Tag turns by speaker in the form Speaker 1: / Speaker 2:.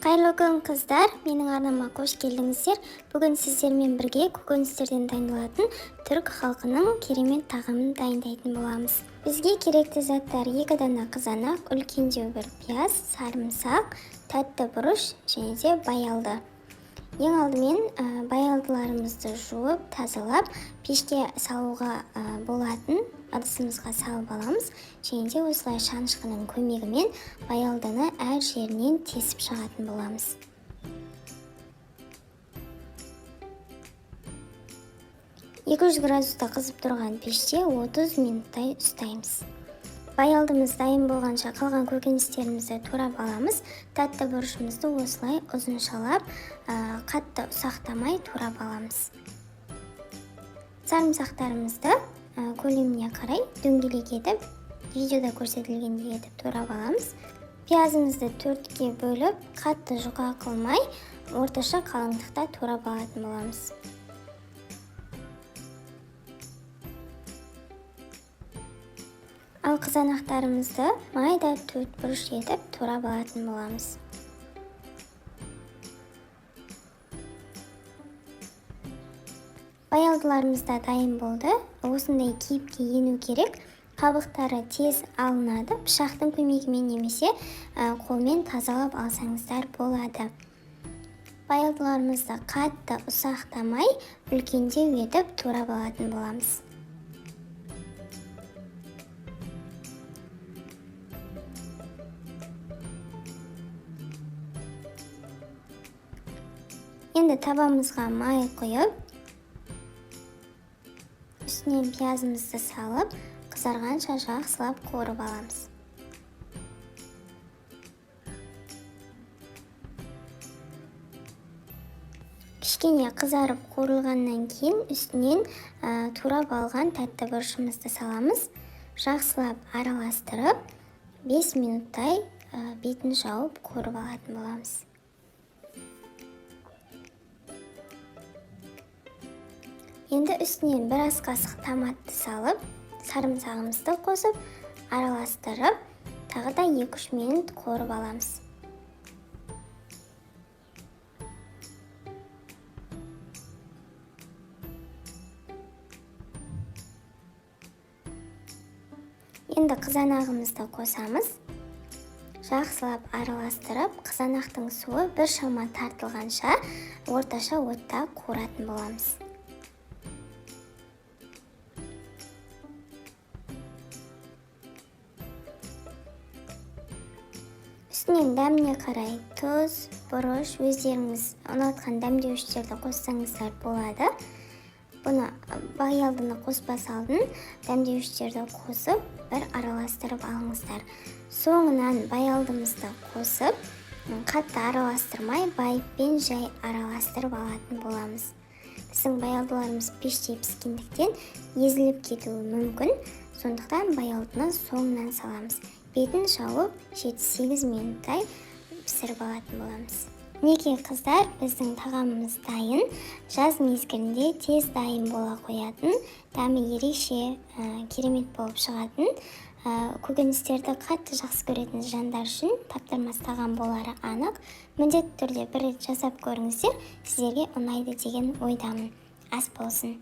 Speaker 1: Қайырлы күн қыздар, менің арнама қош келдіңіздер. Бүгін сіздермен бірге көкөністерден дайындалатын түрік халқының керемет тағамын дайындайтын боламыз. Бізге керекті заттар 2 дана қызанақ, үлкендеу бір пияз, сарымсақ, тәтті бұрыш және де баялды. Ең алдымен баялдыларымызды жуып, тазалап, пешке салуға болатын ыдысымызға салып аламыз. Және де осылай шанышқының көмегімен баялдыны әр жерінен тесіп шығатын боламыз. градуста қызып тұрған пеште 30 минуттай ұстаймыз. Баялдымыз дайын болғанша қалған көкөністерімізді турап аламыз. Тәтті бұрышымызды осылай ұзыншалап, қатты ұсақтамай турап аламыз. Сарымсақтарымызды көлеміне қарай дөңгелек етіп, видеода көрсетілгендей етіп турап аламыз. Пиязымызды 4-ке бөліп, қатты жұқа қылмай, орташа қалыңдықта турап алатын боламыз. Ал қызанақтарымызды майда 4 бұрыш етіп турап алатын боламыз. Баялдыларымыз да дайын болды. Осындай кейіпке ену керек. Қабықтары тез алынады. Пышақтың көмегімен немесе қолмен тазалап алсаңыздар болады. Баялдыларымызды қатты ұсақтамай, үлкендеу етіп турап алатын боламыз. Енді табамызға май құйып, үстінен пиязымызды салып, қызарғанша жақсылап қуырып аламыз. Кішкене қызарып қуырылғаннан кейін үстінен турап алған тәтті бұрышымызды саламыз. Жақсылап араластырып, 5 минуттай бетін жауып қуырып алатын боламыз. Енді үстінен бір ас қасық томатты салып, сарымсағымызды қосып, араластырып, тағы да 2-3 минут қуырып аламыз. Енді қызанағымызды қосамыз. Жақсылап араластырып, қызанақтың суы біршама тартылғанша орташа отта қуыратын боламыз. Үстінен дәміне қарай тұз, бұрыш, өздеріңіз ұнатқан дәмдеуіштерді қоссаңыздар болады. Бұны баялдыны қоспас алдын дәмдеуіштерді қосып, бір араластырып алыңыздар. Соңынан баялдымызды қосып, қатты араластырмай, байыппен жай араластырып алатын боламыз. Біздің баялдыларымыз пеште піскендіктен езіліп кетуі мүмкін, сондықтан баялдыны соңынан саламыз. Бетін жауып 7-8 минуттай пісіріп алатын боламыз. Мінекей қыздар, біздің тағамымыз дайын. Жаз мезгілінде тез дайын бола қоятын, дәмі ерекше керемет болып шығатын, көкөністерді қатты жақсы көретін жандар үшін таптырмас тағам болары анық. Міндетті түрде бір рет жасап көріңіздер, сіздерге ұнайды деген ойдамын. Ас болсын.